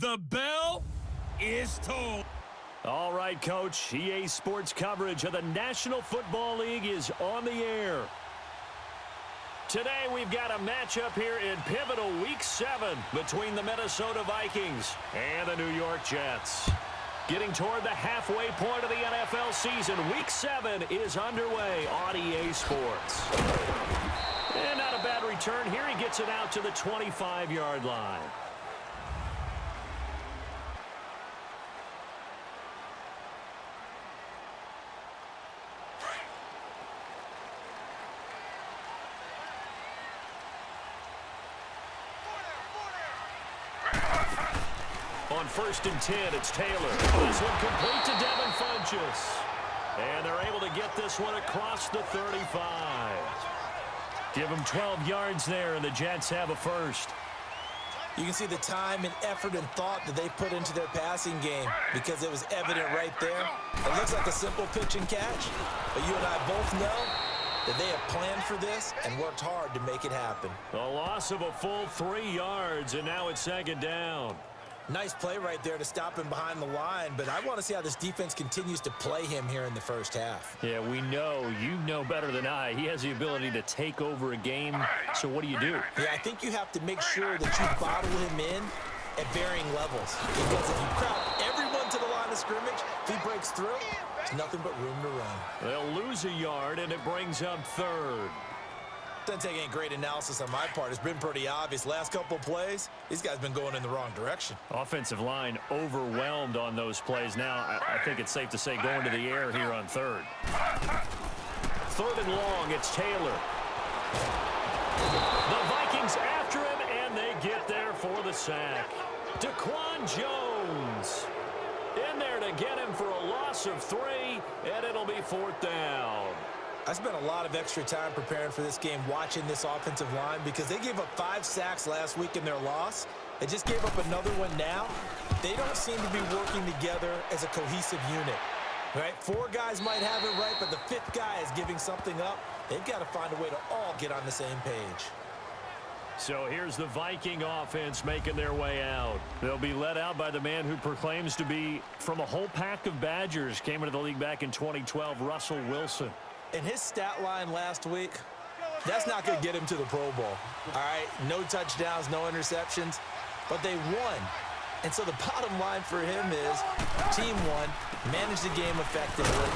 The bell is tolled. All right, Coach. EA Sports coverage of the National Football League is on the air. Today, we've got a matchup here in pivotal Week 7 between the Minnesota Vikings and the New York Jets. Getting toward the halfway point of the NFL season, Week 7 is underway on EA Sports. And not a bad return here. He gets it out to the 25-yard line. On 1st and 10, it's Taylor. This one complete to Devin Funchess. And they're able to get this one across the 35. Give them 12 yards there, and the Jets have a first. You can see the time and effort and thought that they put into their passing game because it was evident right there. It looks like a simple pitch and catch, but you and I both know that they have planned for this and worked hard to make it happen. A loss of a full 3 yards, and now it's 2nd down. Nice play right there to stop him behind the line, but I want to see how this defense continues to play him here in the first half. Yeah, we know. You know better than I. He has the ability to take over a game, so what do you do? Yeah, I think you have to make sure that you bottle him in at varying levels, because if you crowd everyone to the line of scrimmage, if he breaks through, there's nothing but room to run. They'll lose a yard, and it brings up 3rd. Doesn't take any great analysis on my part. It's been pretty obvious. Last couple plays, these guys been going in the wrong direction. Offensive line overwhelmed on those plays. Now, I think it's safe to say going to the air here on 3rd. 3rd and long, it's Taylor. The Vikings after him, and they get there for the sack. Daquan Jones in there to get him for a loss of 3, and it'll be 4th down. I spent a lot of extra time preparing for this game watching this offensive line because they gave up 5 sacks last week in their loss. They just gave up another one now. They don't seem to be working together as a cohesive unit. Right? 4 guys might have it right, but the 5th guy is giving something up. They've got to find a way to all get on the same page. So here's the Viking offense making their way out. They'll be led out by the man who proclaims to be from a whole pack of Badgers. Came into the league back in 2012, Russell Wilson. And his stat line last week, that's not going to get him to the Pro Bowl. All right, no touchdowns, no interceptions, but they won. And so the bottom line for him is team won, managed the game effectively,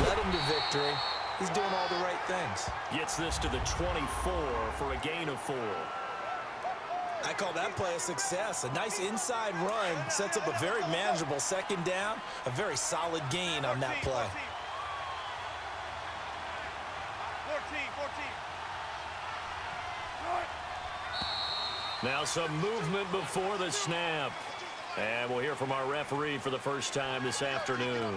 led him to victory. He's doing all the right things. Gets this to the 24 for a gain of 4. I call that play a success. A nice inside run sets up a very manageable 2nd down, a very solid gain on that play. Now some movement before the snap. And we'll hear from our referee for the first time this afternoon.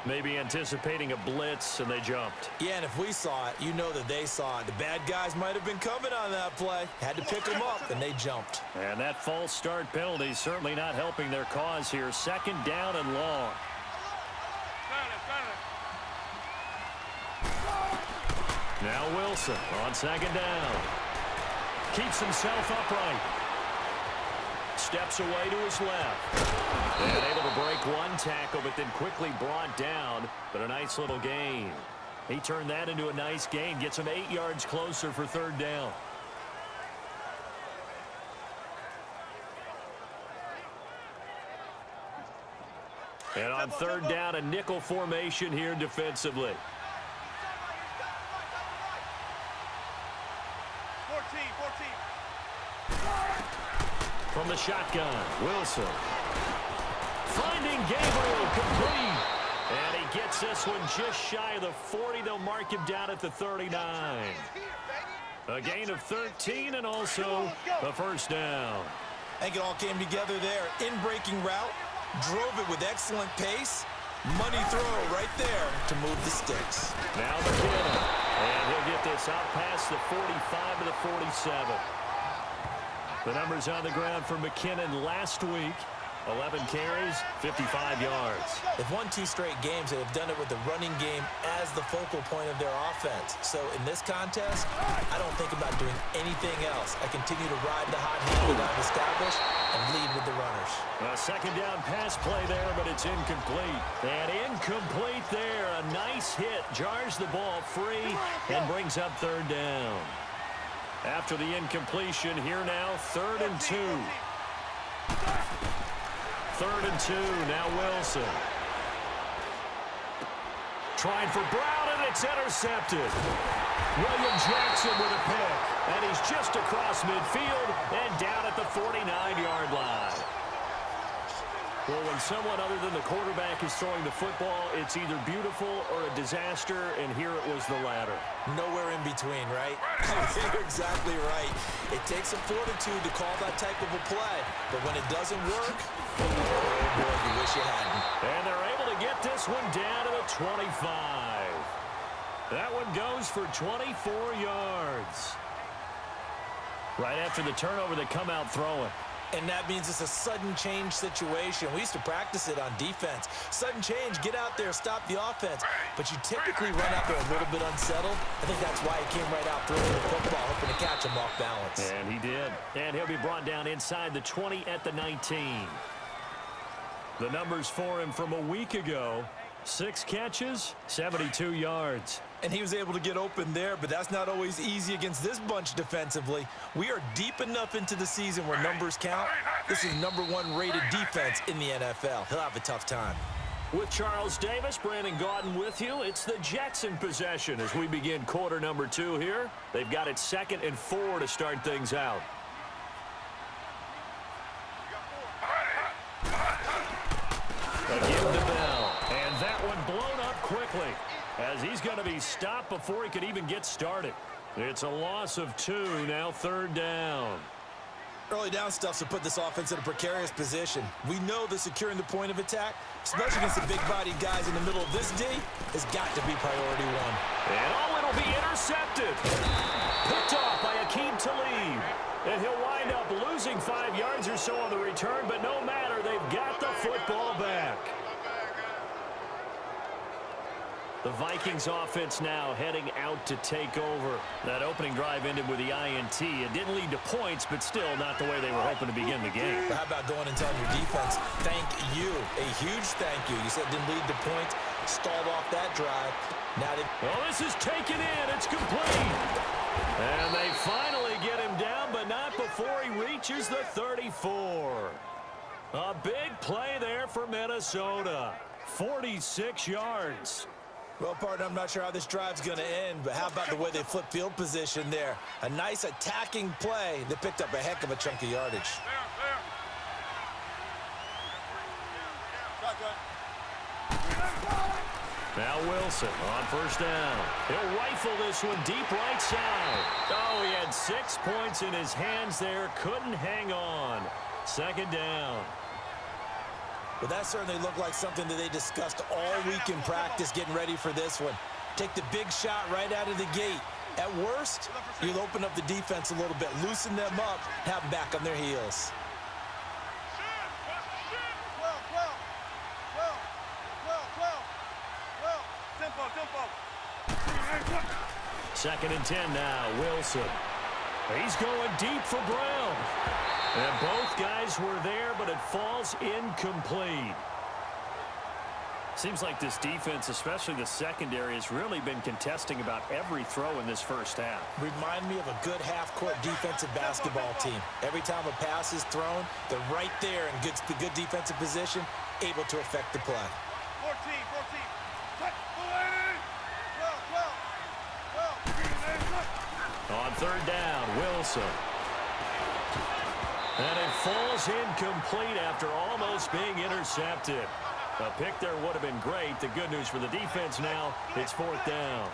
Maybe anticipating a blitz, and they jumped. Yeah, and if we saw it, you know that they saw it. The bad guys might have been coming on that play. Had to pick them up, and they jumped. And that false start penalty certainly not helping their cause here. 2nd down and long. Now Wilson on 2nd down. Keeps himself upright. Steps away to his left. And able to break one tackle, but then quickly brought down. But a nice little gain. He turned that into a nice gain. Gets him 8 yards closer for 3rd down. And on 3rd down, a nickel formation here defensively. From the shotgun, Wilson. Finding Gabriel complete. And he gets this one just shy of the 40. They'll mark him down at the 39. A gain of 13 and also the 1st down. I think it all came together there. In-breaking route, drove it with excellent pace. Money throw right there to move the sticks. Now McKinnon. And he'll get this out past the 45 to the 47. The numbers on the ground for McKinnon last week. 11 carries, 55 yards. They've won 2 straight games, and have done it with the running game as the focal point of their offense. So in this contest, I don't think about doing anything else. I continue to ride the hot hand that I've established and lead with the runners. A second down pass play there, but it's incomplete. And incomplete there. A nice hit. Jars the ball free and brings up third down. After the incompletion, here now, 3rd and 2. 3rd and 2, now Wilson. Trying for Brown, and it's intercepted. William Jackson with a pick, and he's just across midfield and down at the 49-yard line. Well, when someone other than the quarterback is throwing the football, it's either beautiful or a disaster, and here it was the latter. Nowhere in between, right? You're exactly right. It takes some fortitude to call that type of a play, but when it doesn't work, oh boy, you wish you hadn't. And they're able to get this one down to the 25. That one goes for 24 yards. Right after the turnover, they come out throwing. And that means it's a sudden change situation. We used to practice it on defense. Sudden change, get out there, stop the offense. But you typically run out there a little bit unsettled. I think that's why he came right out throwing the football, hoping to catch him off balance. And he did. And he'll be brought down inside the 20 at the 19. The numbers for him from a week ago: 6 catches, 72 yards. And he was able to get open there, but that's not always easy against this bunch defensively. We are deep enough into the season where numbers count. This is #1 rated defense in the NFL. He'll have a tough time. With Charles Davis, Brandon Gaudin with you. It's the Jets in possession as we begin quarter number 2 here. They've got it 2nd and 4 to start things out. Again the bell, and that one blown up quickly, as he's going to be stopped before he could even get started. It's a loss of 2, now 3rd down. Early down stuff to put this offense in a precarious position. We know that securing the point of attack, especially against the big-bodied guys in the middle of this D, has got to be priority 1. And it'll be intercepted. Picked off by Akeem Talib. And he'll wind up losing 5 yards or so on the return, but no matter, they've got the football back. The Vikings offense now heading out to take over. That opening drive ended with the INT. It didn't lead to points, but still not the way they were hoping to begin the game. But how about going and telling your defense, thank you, a huge thank you. You said it didn't lead to points, stalled off that drive. Now they... Well, this is taken in. It's complete. And they finally get him down, but not before he reaches the 34. A big play there for Minnesota. 46 yards. Well, partner, I'm not sure how this drive's going to end, but how about the way they flip field position there? A nice attacking play that picked up a heck of a chunk of yardage. Now Wilson on 1st down. He'll rifle this one deep right side. Oh, he had 6 points in his hands there. Couldn't hang on. 2nd down. Well, that certainly looked like something that they discussed all week in practice getting ready for this one. Take the big shot right out of the gate. At worst, you'll open up the defense a little bit, loosen them up, have them back on their heels. Second and 10 now, Wilson. He's going deep for Brown. And both guys were there, but it falls incomplete. Seems like this defense, especially the secondary, has really been contesting about every throw in this first half. Remind me of a good half-court defensive basketball team. Every time a pass is thrown, they're right there in good defensive position, able to affect the play. 14. On 3rd down, Wilson. And it falls incomplete after almost being intercepted. A pick there would have been great. The good news for the defense now, it's 4th down.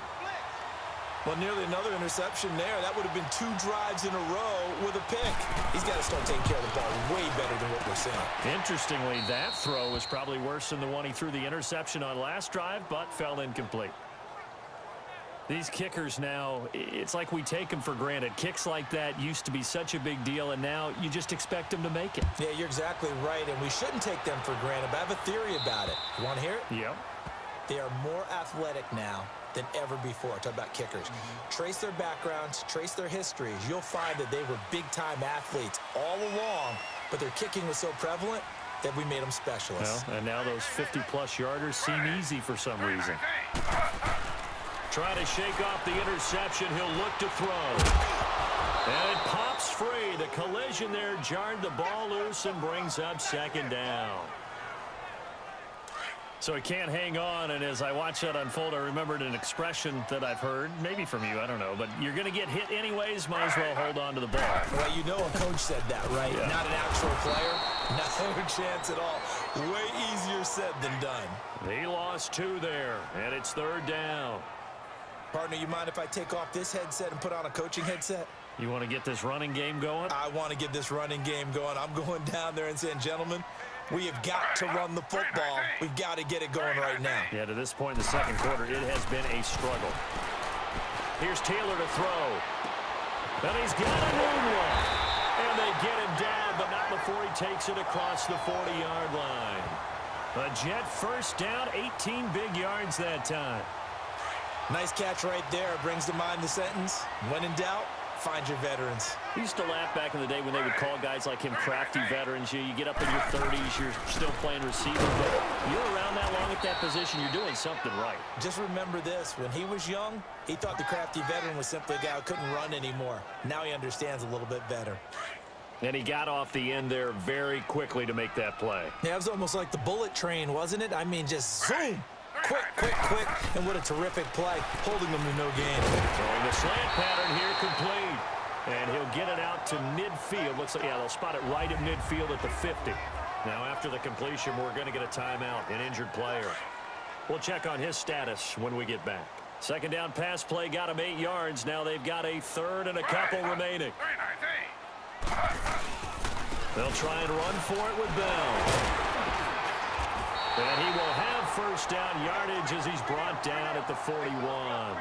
Well, nearly another interception there. That would have been 2 drives in a row with a pick. He's got to start taking care of the ball way better than what we're seeing. Interestingly, that throw was probably worse than the one he threw the interception on last drive, but fell incomplete. These kickers now, it's like we take them for granted. Kicks like that used to be such a big deal, and now you just expect them to make it. Yeah, you're exactly right, and we shouldn't take them for granted, but I have a theory about it. You want to hear it? Yep. They are more athletic now than ever before. Talk about kickers. Trace their backgrounds, trace their histories. You'll find that they were big-time athletes all along, but their kicking was so prevalent that we made them specialists. Well, and now those 50-plus yarders seem easy for some reason. Trying to shake off the interception. He'll look to throw. And it pops free. The collision there jarred the ball loose and brings up second down. So he can't hang on, and as I watch that unfold, I remembered an expression that I've heard, maybe from you, I don't know, but you're going to get hit anyways, might as well hold on to the ball. Well, you know a coach said that, right? Yeah. Not an actual player. No chance at all. Way easier said than done. He lost 2 there, and it's third down. Partner, you mind if I take off this headset and put on a coaching headset? You want to get this running game going? I want to get this running game going. I'm going down there and saying, gentlemen, we have got to run the football. We've got to get it going right now. Yeah, to this point in the second quarter, it has been a struggle. Here's Taylor to throw. And he's got a moonwalk. And they get him down, but not before he takes it across the 40-yard line. A Jet first down, 18 big yards that time. Nice catch right there. Brings to mind the sentence, when in doubt, find your veterans. We used to laugh back in the day when they would call guys like him crafty veterans. You get up in your 30s, you're still playing receiver, but you're around that long at that position, you're doing something right. Just remember this. When he was young, he thought the crafty veteran was simply a guy who couldn't run anymore. Now he understands a little bit better. And he got off the end there very quickly to make that play. Yeah, it was almost like the bullet train, wasn't it? I mean, just zoom. Quick, quick, quick. And what a terrific play, holding them to no gain. Throwing the slant pattern here complete. And he'll get it out to midfield. Looks like, yeah, they'll spot it right at midfield at the 50. Now, after the completion, we're going to get a timeout, an injured player. We'll check on his status when we get back. Second down pass play got him 8 yards. Now they've got a third and a couple remaining. They'll try and run for it with Bell. And he will have first down yardage as he's brought down at the 41.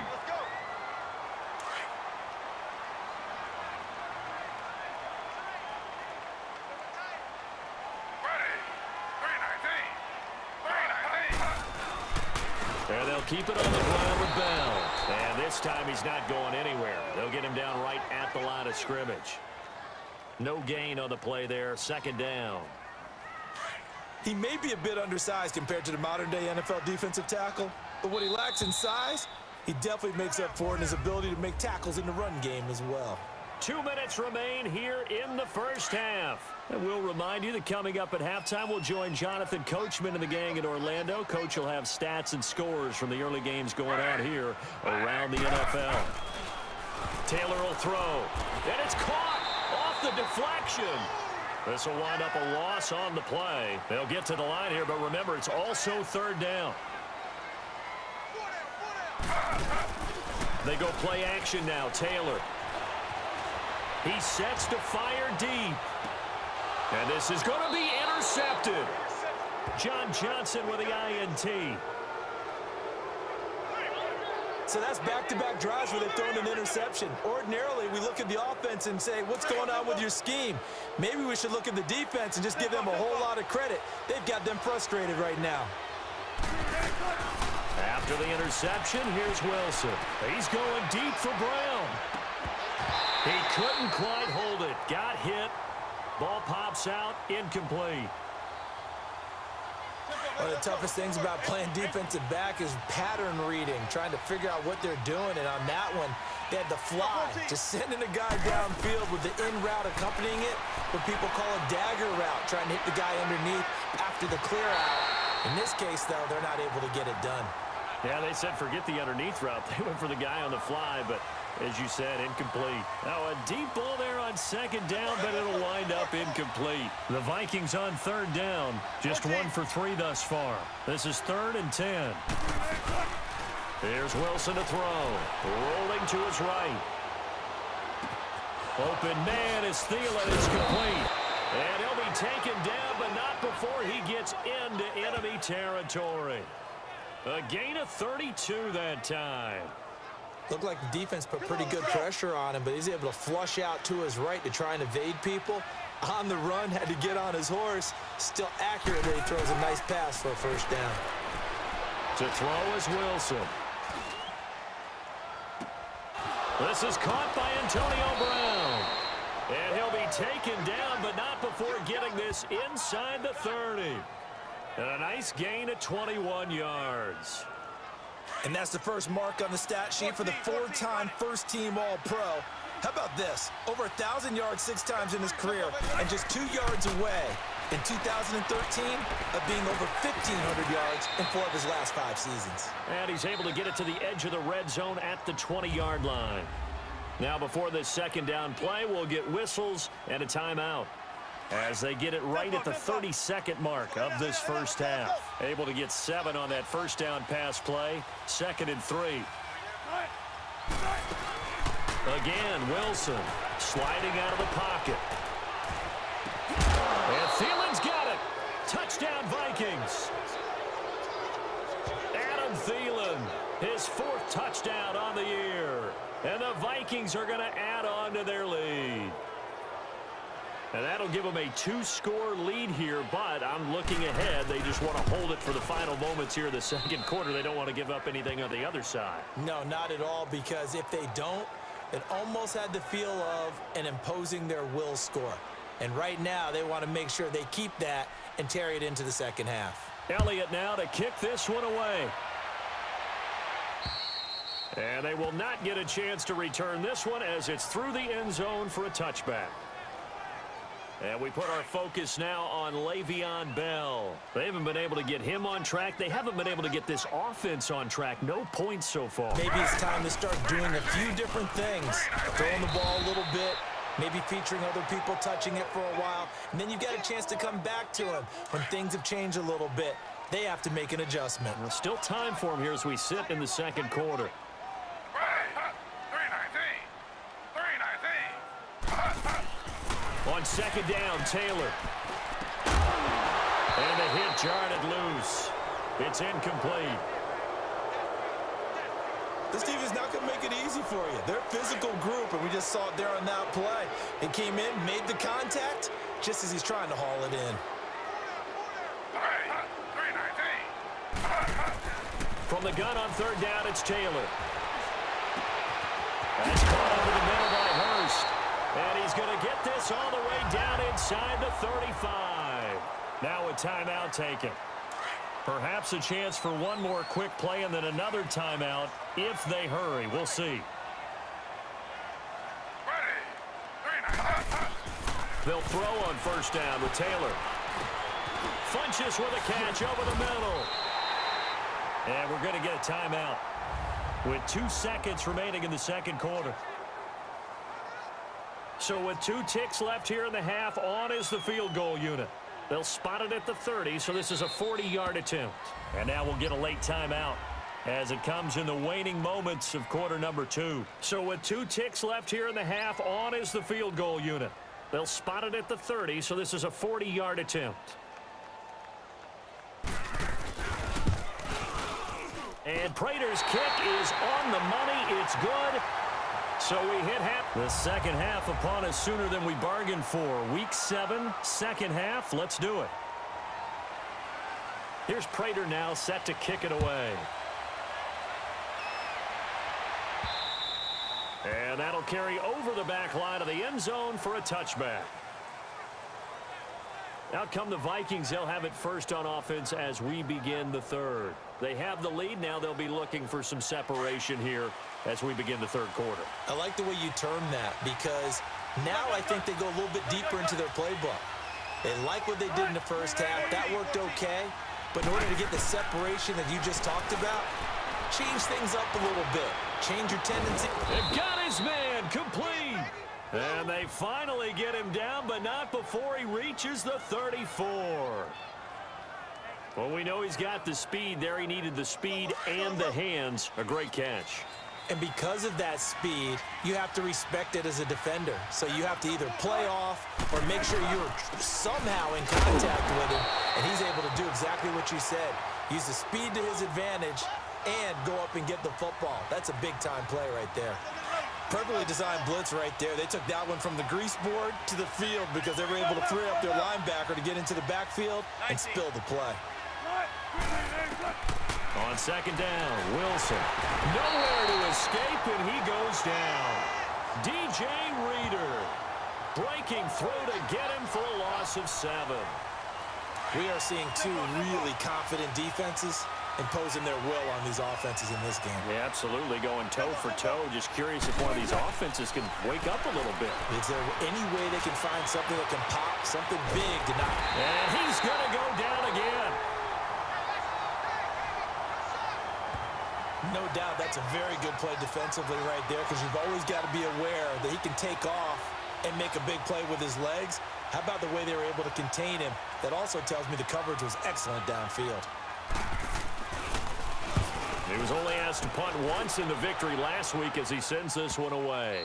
And they'll keep it on the ground with Bell. And this time he's not going anywhere. They'll get him down right at the line of scrimmage. No gain on the play there. Second down. He may be a bit undersized compared to the modern-day NFL defensive tackle, but what he lacks in size, he definitely makes up for in his ability to make tackles in the run game as well. 2 minutes remain here in the first half. And we'll remind you that coming up at halftime, we'll join Jonathan Coachman and the gang in Orlando. Coach will have stats and scores from the early games going on here around the NFL. Taylor will throw, and it's caught off the deflection. This will wind up a loss on the play. They'll get to the line here, but remember, it's also third down. They go play action now. Taylor. He sets to fire deep. And this is going to be intercepted. John Johnson with the INT. So that's back-to-back drives where they've thrown an interception. Ordinarily, we look at the offense and say, what's going on with your scheme? Maybe we should look at the defense and just give them a whole lot of credit. They've got them frustrated right now. After the interception, here's Wilson. He's going deep for Brown. He couldn't quite hold it. Got hit. Ball pops out. Incomplete. One of the toughest things about playing defensive back is pattern reading, trying to figure out what they're doing. And on that one, they had the fly, just sending a guy downfield with the in route accompanying it, what people call a dagger route, trying to hit the guy underneath after the clear out. In this case, though, they're not able to get it done. Yeah, they said forget the underneath route. They went for the guy on the fly, but as you said, incomplete. Now a deep ball there on second down, but it'll wind up incomplete. The Vikings on third down, just 1 for 3 thus far. This is 3rd and 10. Here's Wilson to throw, rolling to his right. Open man is Thielen. It's complete. And he'll be taken down, but not before he gets into enemy territory. A gain of 32 that time. Looked like the defense put pretty good pressure on him, but he's able to flush out to his right to try and evade people. On the run, had to get on his horse. Still accurately throws a nice pass for a first down. To throw is Wilson. This is caught by Antonio Brown. And he'll be taken down, but not before getting this inside the 30. And a nice gain at 21 yards. And that's the first mark on the stat sheet for the four-time first-team All-Pro. How about this? Over 1,000 yards 6 times in his career, and just 2 yards away in 2013 of being over 1,500 yards in 4 of his last 5 seasons. And he's able to get it to the edge of the red zone at the 20-yard line. Now before this second down play, we'll get whistles and a timeout as they get it right at the 32nd mark of this first half. Able to get 7 on that first down pass play. 2nd and 3. Again, Wilson sliding out of the pocket. And Thielen's got it. Touchdown, Vikings. Adam Thielen, his 4th touchdown on the year. And the Vikings are going to add on to their lead. And that'll give them a 2-score lead here, but I'm looking ahead. They just want to hold it for the final moments here in the second quarter. They don't want to give up anything on the other side. No, not at all, because if they don't, it almost had the feel of an imposing their will score. And right now, they want to make sure they keep that and carry it into the second half. Elliott now to kick this one away. And they will not get a chance to return this one as it's through the end zone for a touchback. And we put our focus now on Le'Veon Bell. They haven't been able to get him on track. They haven't been able to get this offense on track. No points so far. Maybe it's time to start doing a few different things. Throwing the ball a little bit, maybe featuring other people touching it for a while, and then you've got a chance to come back to him when things have changed a little bit. They have to make an adjustment. Well, still time for him here as we sit in the second quarter. On second down, Taylor. And the hit jarred it loose. It's incomplete. This team is not going to make it easy for you. They're a physical group, and we just saw it there on that play. He came in, made the contact, just as he's trying to haul it in. From the gun on third down, it's Taylor. That's caught over the middle by Hurst. And he's going to get this all the way down inside the 35. Now a timeout taken. Perhaps a chance for one more quick play and then another timeout if they hurry. We'll see. They'll throw on first down with Taylor. Funches with a catch over the middle. And we're going to get a timeout with 2 seconds remaining in the second quarter. So with 2 ticks left here in the half, on is the field goal unit. They'll spot it at the 30, so this is a 40-yard attempt. And now we'll get a late timeout as it comes in the waning moments of quarter number 2. So with 2 ticks left here in the half, on is the field goal unit. They'll spot it at the 30, so this is a 40-yard attempt. And Prater's kick is on the money. It's good. So we hit half. The second half upon us sooner than we bargained for. Week 7, second half. Let's do it. Here's Prater now set to kick it away. And that'll carry over the back line of the end zone for a touchback. Out come the Vikings. They'll have it first on offense as we begin the third. They have the lead. Now they'll be looking for some separation here as we begin the third quarter. I like the way you term that, because now I think they go a little bit deeper into their playbook. They like what they did in the first half. That worked okay. But in order to get the separation that you just talked about, change things up a little bit. Change your tendency. They've got his man complete. And they finally get him down, but not before he reaches the 34. Well, we know he's got the speed there. He needed the speed and the hands. A great catch. And because of that speed, you have to respect it as a defender. So you have to either play off or make sure you're somehow in contact with him. And he's able to do exactly what you said. Use the speed to his advantage and go up and get the football. That's a big-time play right there. Perfectly designed blitz right there. They took that one from the grease board to the field because they were able to free up their linebacker to get into the backfield and spill the play. On second down, Wilson. Nowhere to escape, and he goes down. DJ Reader breaking through to get him for a loss of 7. We are seeing two really confident defenses imposing their will on these offenses in this game. Yeah, absolutely, going toe for toe. Just curious if one of these offenses can wake up a little bit. Is there any way they can find something that can pop, something big to knock? And he's going to go down again. No doubt that's a very good play defensively right there, because you've always got to be aware that he can take off and make a big play with his legs. How about the way they were able to contain him? That also tells me the coverage was excellent downfield. He was only asked to punt once in the victory last week as he sends this one away.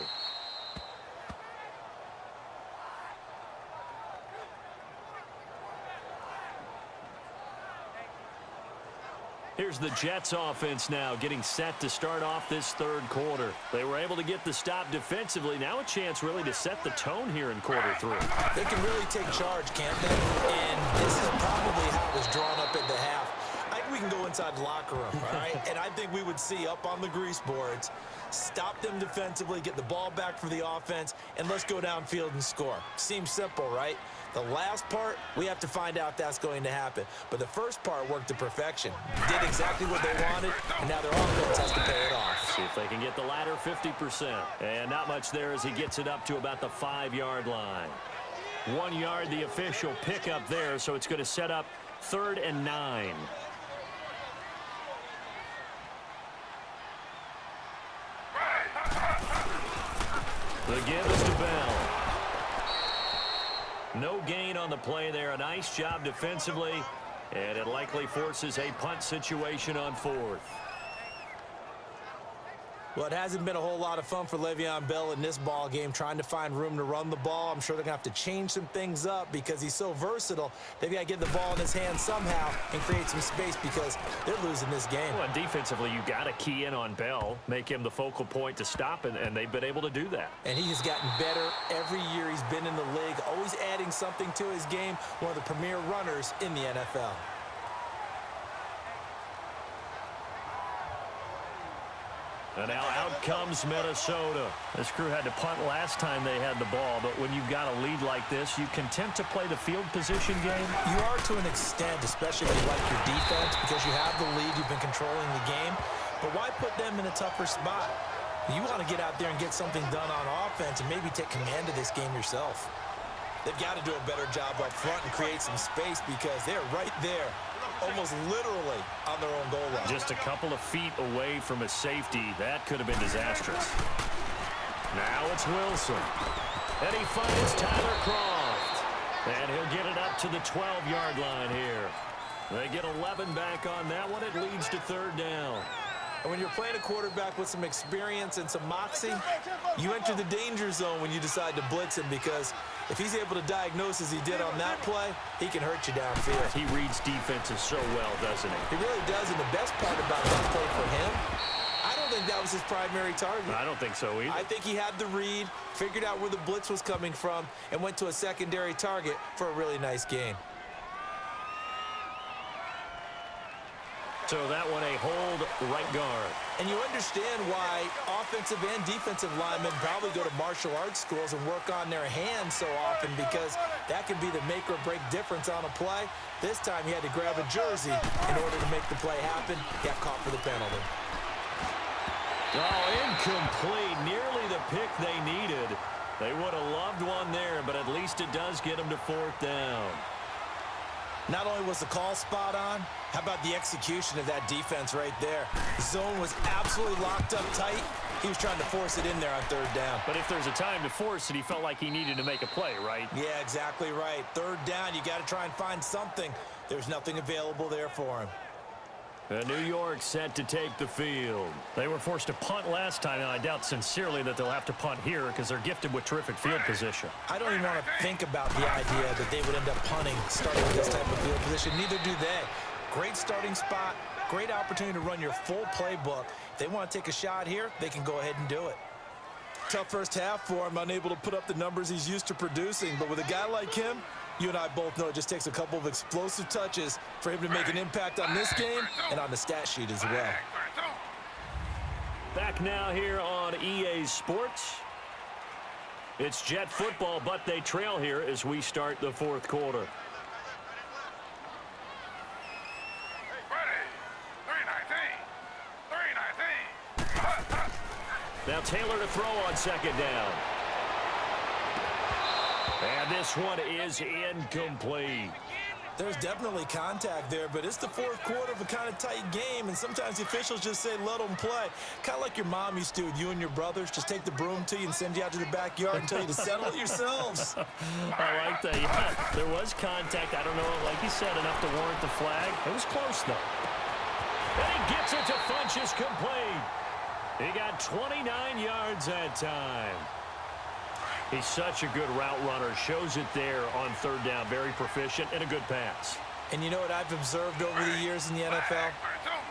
Here's the Jets offense now getting set to start off this third quarter. They were able to get the stop defensively. Now a chance really to set the tone here in quarter 3. They can really take charge, can't they? And this is probably how it was drawn up at the half. I think we can go inside the locker room, all right? And I think we would see up on the grease boards, stop them defensively, get the ball back for the offense, and let's go downfield and score. Seems simple, right? The last part, we have to find out that's going to happen. But the first part worked to perfection. Did exactly what they wanted, and now their offense has to pay it off. See if they can get the latter 50%. And not much there as he gets it up to about the 5-yard line. 1 yard, the official pickup there, so it's going to set up 3rd and 9. The give is to Bell. No gain on the play there. A nice job defensively, and it likely forces a punt situation on 4th. Well, it hasn't been a whole lot of fun for Le'Veon Bell in this ball game, trying to find room to run the ball. I'm sure they're going to have to change some things up because he's so versatile. They've got to get the ball in his hands somehow and create some space because they're losing this game. Well, defensively, you got to key in on Bell, make him the focal point to stop, and they've been able to do that. And he has gotten better every year he's been in the league, always adding something to his game, one of the premier runners in the NFL. And now out comes Minnesota. This crew had to punt last time they had the ball, but when you've got a lead like this, you content to play the field position game? You are to an extent, especially if you like your defense, because you have the lead, you've been controlling the game. But why put them in a tougher spot? You want to get out there and get something done on offense and maybe take command of this game yourself. They've got to do a better job up front and create some space because they're right there, almost literally on their own goal line. Just a couple of feet away from a safety. That could have been disastrous. Now it's Wilson. And he finds Tyler Croft. And he'll get it up to the 12-yard line here. They get 11 back on that one. It leads to 3rd down. And when you're playing a quarterback with some experience and some moxie, you enter the danger zone when you decide to blitz him, because if he's able to diagnose as he did on that play, he can hurt you downfield. He reads defenses so well, doesn't he? He really does, and the best part about that play for him, I don't think that was his primary target. I don't think so either. I think he had the read, figured out where the blitz was coming from, and went to a secondary target for a really nice gain. So that one a hold right guard. And you understand why offensive and defensive linemen probably go to martial arts schools and work on their hands so often, because that can be the make or break difference on a play. This time he had to grab a jersey in order to make the play happen. Got caught for the penalty. Oh, incomplete. Nearly the pick they needed. They would have loved one there, but at least it does get them to 4th down. Not only was the call spot on, how about the execution of that defense right there? The zone was absolutely locked up tight. He was trying to force it in there on 3rd down. But if there's a time to force it, he felt like he needed to make a play, right? Yeah, exactly right. 3rd down, you got to try and find something. There's nothing available there for him. New York set to take the field. They were forced to punt last time, and I doubt sincerely that they'll have to punt here because they're gifted with terrific field position. I don't even want to think about the idea that they would end up punting starting with this type of field position. Neither do they. Great starting spot, great opportunity to run your full playbook. If they want to take a shot here, they can go ahead and do it. Tough first half for him, unable to put up the numbers he's used to producing. But with a guy like him, you and I both know it just takes a couple of explosive touches for him to make an impact on this game and on the stat sheet as well. Back now here on EA Sports. It's Jet football, but they trail here as we start the fourth quarter. Now Taylor to throw on second down. And this one is incomplete. There's definitely contact there, but it's the fourth quarter of a kind of tight game, and sometimes the officials just say, let them play. Kind of like your mom used to with you and your brothers. Just take the broom to you and send you out to the backyard and tell you to settle it yourselves. I like that. Yeah, there was contact. I don't know, like you said, enough to warrant the flag. It was close, though. And he gets it to Funchess complete. He got 29 yards that time. He's such a good route runner. Shows it there on third down. Very proficient and a good pass. And you know what I've observed over the years in the NFL?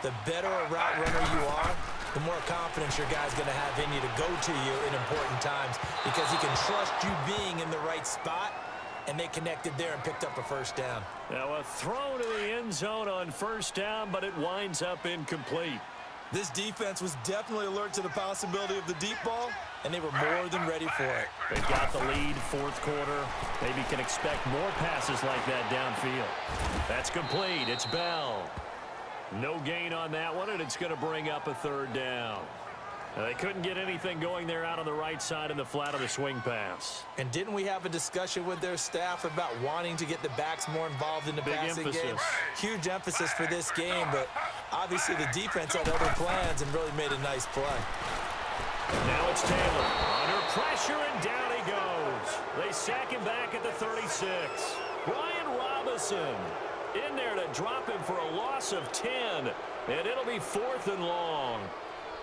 The better a route runner you are, the more confidence your guy's going to have in you to go to you in important times because he can trust you being in the right spot, and they connected there and picked up a first down. Now a throw to the end zone on first down, but it winds up incomplete. This defense was definitely alert to the possibility of the deep ball, and they were more than ready for it. They've got the lead, fourth quarter. Maybe can expect more passes like that downfield. That's complete. It's Bell. No gain on that one, and it's going to bring up a third down. They couldn't get anything going there out on the right side in the flat of the swing pass. And didn't we have a discussion with their staff about wanting to get the backs more involved in the passing game? Huge emphasis for this game, but obviously the defense had other plans and really made a nice play. Now it's Taylor under pressure, and down he goes. They sack him back at the 36. Brian Robinson in there to drop him for a loss of 10, and it'll be 4th and long.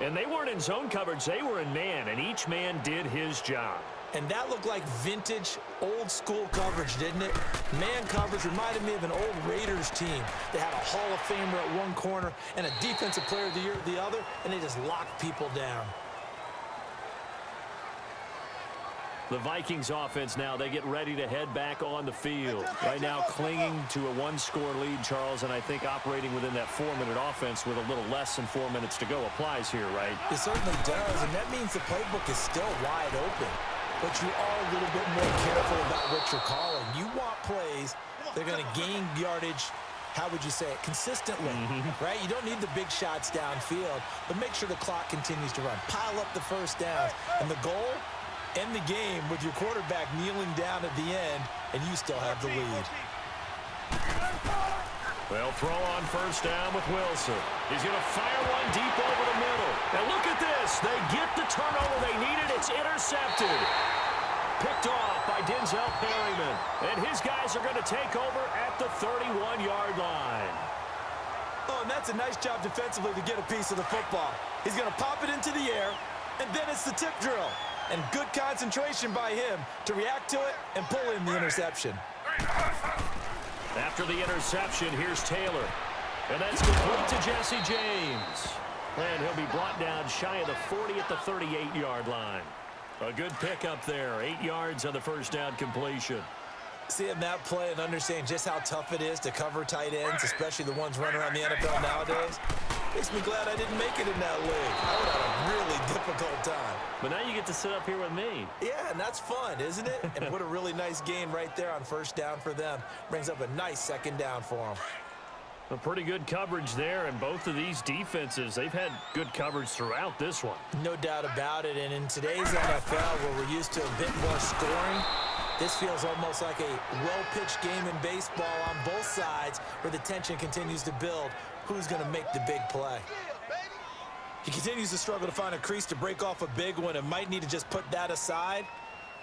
And they weren't in zone coverage. They were in man, and each man did his job. And that looked like vintage, old-school coverage, didn't it? Man coverage reminded me of an old Raiders team. They had a Hall of Famer at one corner and a Defensive Player of the Year at the other, and they just locked people down. The Vikings offense now, they get ready to head back on the field. Right now clinging to a one-score lead, Charles, and I think operating within that 4-minute offense with a little less than 4 minutes to go applies here, right? It certainly does, and that means the playbook is still wide open. But you are a little bit more careful about what you're calling. You want plays that are going to gain yardage, how would you say it, consistently, right? You don't need the big shots downfield, but make sure the clock continues to run. Pile up the first downs, and the goal, end the game with your quarterback kneeling down at the end, and you still have the lead. They'll throw on first down with Wilson. He's going to fire one deep over the middle. And look at this. They get the turnover they needed. It's intercepted. Picked off by Denzel Perryman. And his guys are going to take over at the 31-yard line. Oh, and that's a nice job defensively to get a piece of the football. He's going to pop it into the air, and then it's the tip drill. And good concentration by him to react to it and pull in the interception. After the interception, here's Taylor. And that's complete to Jesse James. And he'll be brought down shy of the 40 at the 38-yard line. A good pickup there. 8 yards on the first down completion. Seeing that play and understanding just how tough it is to cover tight ends, especially the ones running around the NFL nowadays, makes me glad I didn't make it in that league. I would have a really difficult time. But now you get to sit up here with me. Yeah, and that's fun, isn't it? And what a really nice gain right there on first down for them. Brings up a nice second down for them. A pretty good coverage there, and both of these defenses, they've had good coverage throughout this one. No doubt about it, and in today's NFL, where we're used to a bit more scoring, this feels almost like a well-pitched game in baseball on both sides where the tension continues to build. Who's going to make the big play? He continues to struggle to find a crease to break off a big one and might need to just put that aside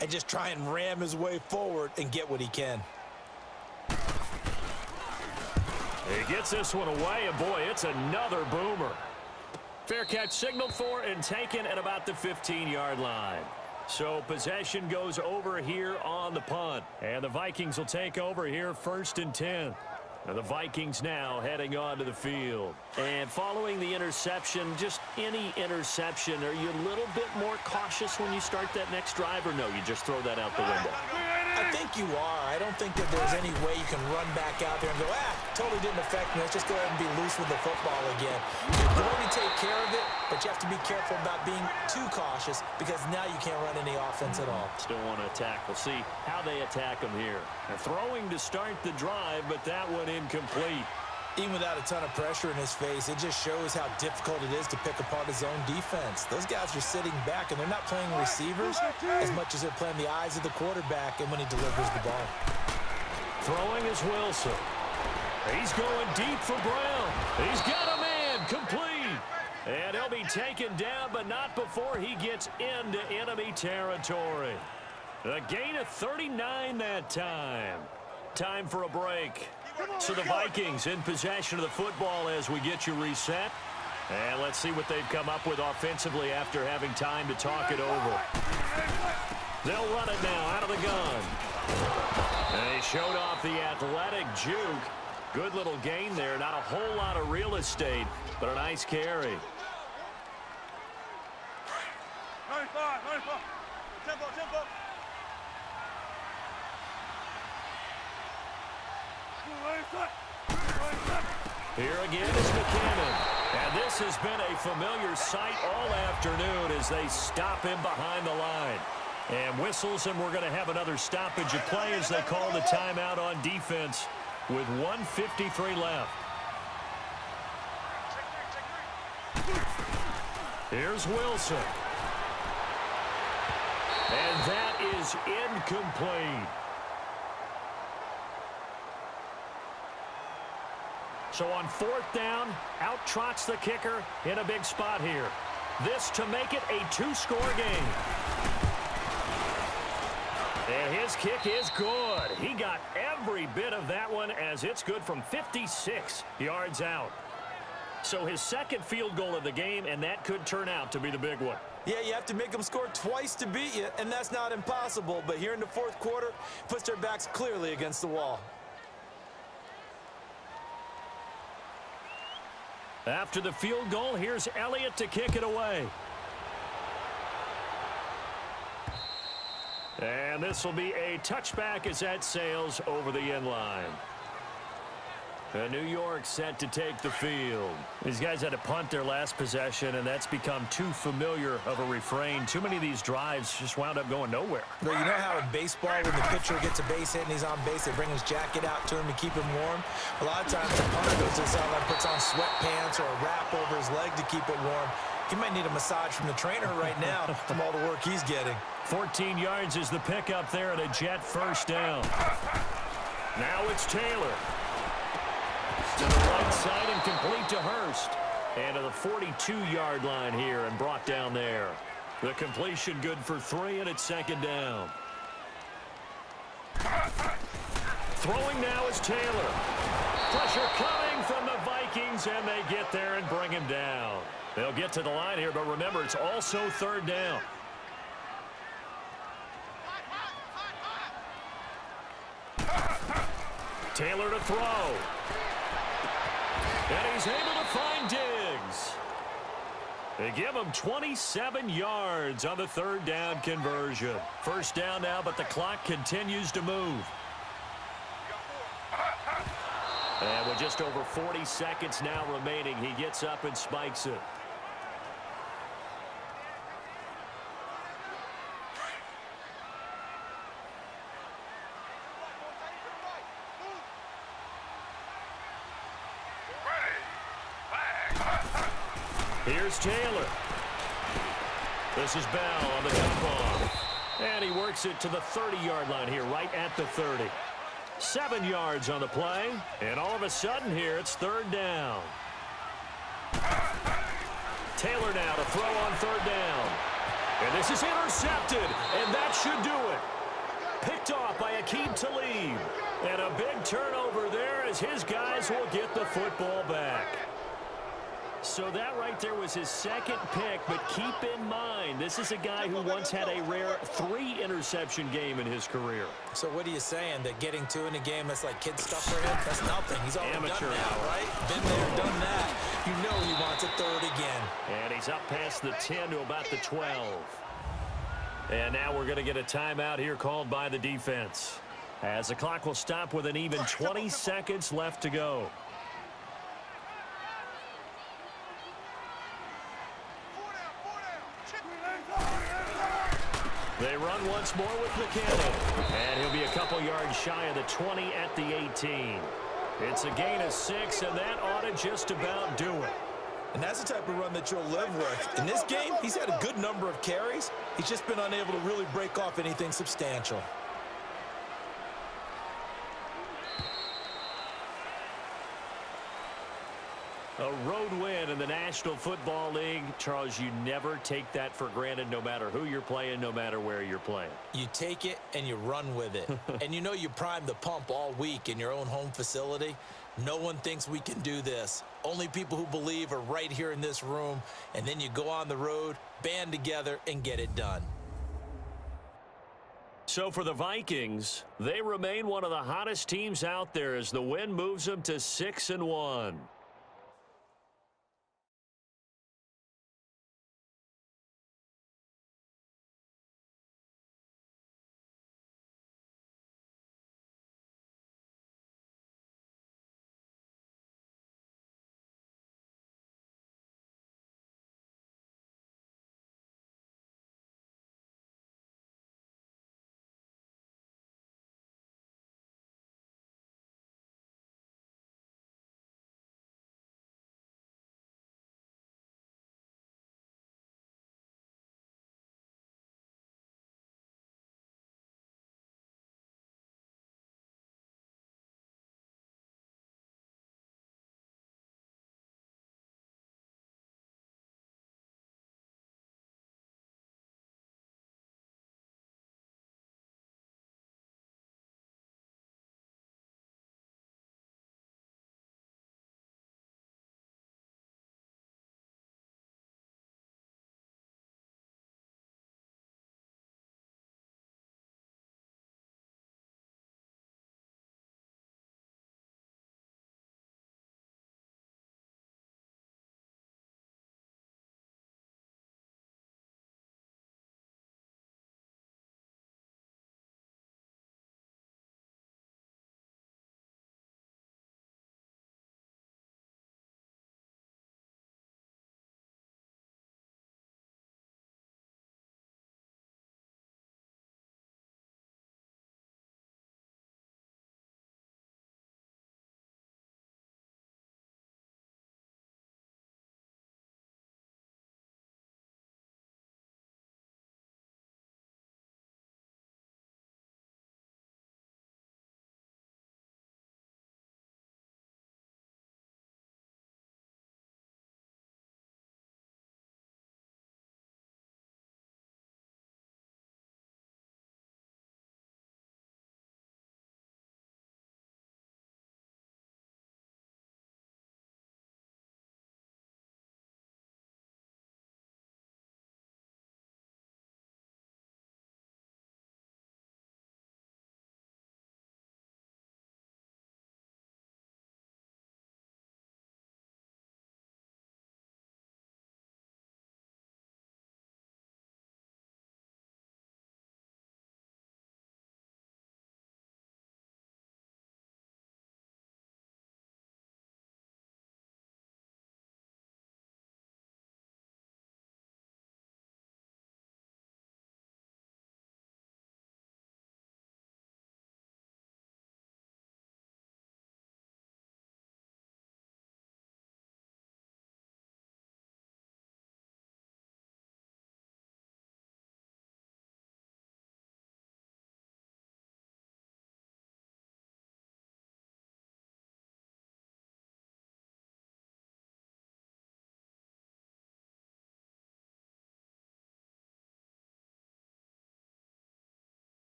and just try and ram his way forward and get what he can. He gets this one away, and boy, it's another boomer. Fair catch signaled for and taken at about the 15-yard line. So possession goes over here on the punt. And the Vikings will take over here 1st and 10. And the Vikings now heading onto the field. And following the interception, just any interception, are you a little bit more cautious when you start that next drive, or no, you just throw that out the window? I think you are. I don't think that there's any way you can run back out there and go, totally didn't affect me. Let's just go ahead and be loose with the football again. You're going to take care of it, but you have to be careful about being too cautious because now you can't run any offense at all. Still want to attack. We'll see how they attack them here. They're throwing to start the drive, but that one incomplete. Even without a ton of pressure in his face, it just shows how difficult it is to pick apart his own defense. Those guys are sitting back, and they're not playing receivers as much as they're playing the eyes of the quarterback and when he delivers the ball. Throwing is Wilson. He's going deep for Brown. He's got a man complete. And he'll be taken down, but not before he gets into enemy territory. A gain of 39 that time. Time for a break. So the Vikings in possession of the football as we get you reset. And let's see what they've come up with offensively after having time to talk it over. They'll run it now out of the gun. And he showed off the athletic juke. Good little gain there. Not a whole lot of real estate, but a nice carry. Here again is McKinnon. And this has been a familiar sight all afternoon as they stop him behind the line. And whistles, and we're going to have another stoppage of play as they call the timeout on defense with 1:53 left. Here's Wilson. And that is incomplete. So on 4th down, out trots the kicker in a big spot here. This to make it a 2-score game. And his kick is good. He got every bit of that one as it's good from 56 yards out. So his second field goal of the game, and that could turn out to be the big one. Yeah, you have to make them score twice to beat you, and that's not impossible. But here in the 4th quarter, puts their backs clearly against the wall. After the field goal, here's Elliott to kick it away. And this will be a touchback as that sails over the end line. New York set to take the field. These guys had to punt their last possession, and that's become too familiar of a refrain. Too many of these drives just wound up going nowhere. Well, you know how in baseball, when the pitcher gets a base hit and he's on base, they bring his jacket out to him to keep him warm? A lot of times the punter goes to the sideline, puts on sweatpants or a wrap over his leg to keep it warm. He might need a massage from the trainer right now from all the work he's getting. 14 yards is the pickup there and a Jet first down. Now it's Taylor. To the right side and complete to Hurst. And to the 42-yard line here and brought down there. The completion good for 3, and it's 2nd down. Throwing now is Taylor. Pressure coming from the Vikings, and they get there and bring him down. They'll get to the line here, but remember, it's also 3rd down. Taylor to throw. And he's able to find Diggs. They give him 27 yards on the 3rd down conversion. 1st down now, but the clock continues to move. And with just over 40 seconds now remaining, he gets up and spikes it. Here's Taylor. This is Bell on the dump off. And he works it to the 30-yard line here, right at the 30. 7 yards on the play. And all of a sudden here, it's 3rd down. Taylor now to throw on 3rd down. And this is intercepted. And that should do it. Picked off by Aqib Talib. And a big turnover there as his guys will get the football back. So that right there was his second pick, but keep in mind, this is a guy who once had a rare 3-interception game in his career. So what are you saying, that getting 2 in a game, that's like kid stuff for him? That's nothing. He's already Amateur done that, hour. right? Been there, done that. You know he wants a third again. And he's up past the 10 to about the 12. And now we're going to get a timeout here called by the defense, as the clock will stop with an even 20 seconds left to go. They run once more with McKinnon, and he'll be a couple yards shy of the 20 at the 18. It's a gain of 6, and that ought to just about do it. And that's the type of run that you'll live with. In this game, he's had a good number of carries. He's just been unable to really break off anything substantial. A road win in the National Football League. Charles, you never take that for granted, no matter who you're playing, no matter where you're playing. You take it and you run with it. And you know you primed the pump all week in your own home facility. No one thinks we can do this. Only people who believe are right here in this room. And then you go on the road, band together, and get it done. So for the Vikings, they remain one of the hottest teams out there as the win moves them to 6-1.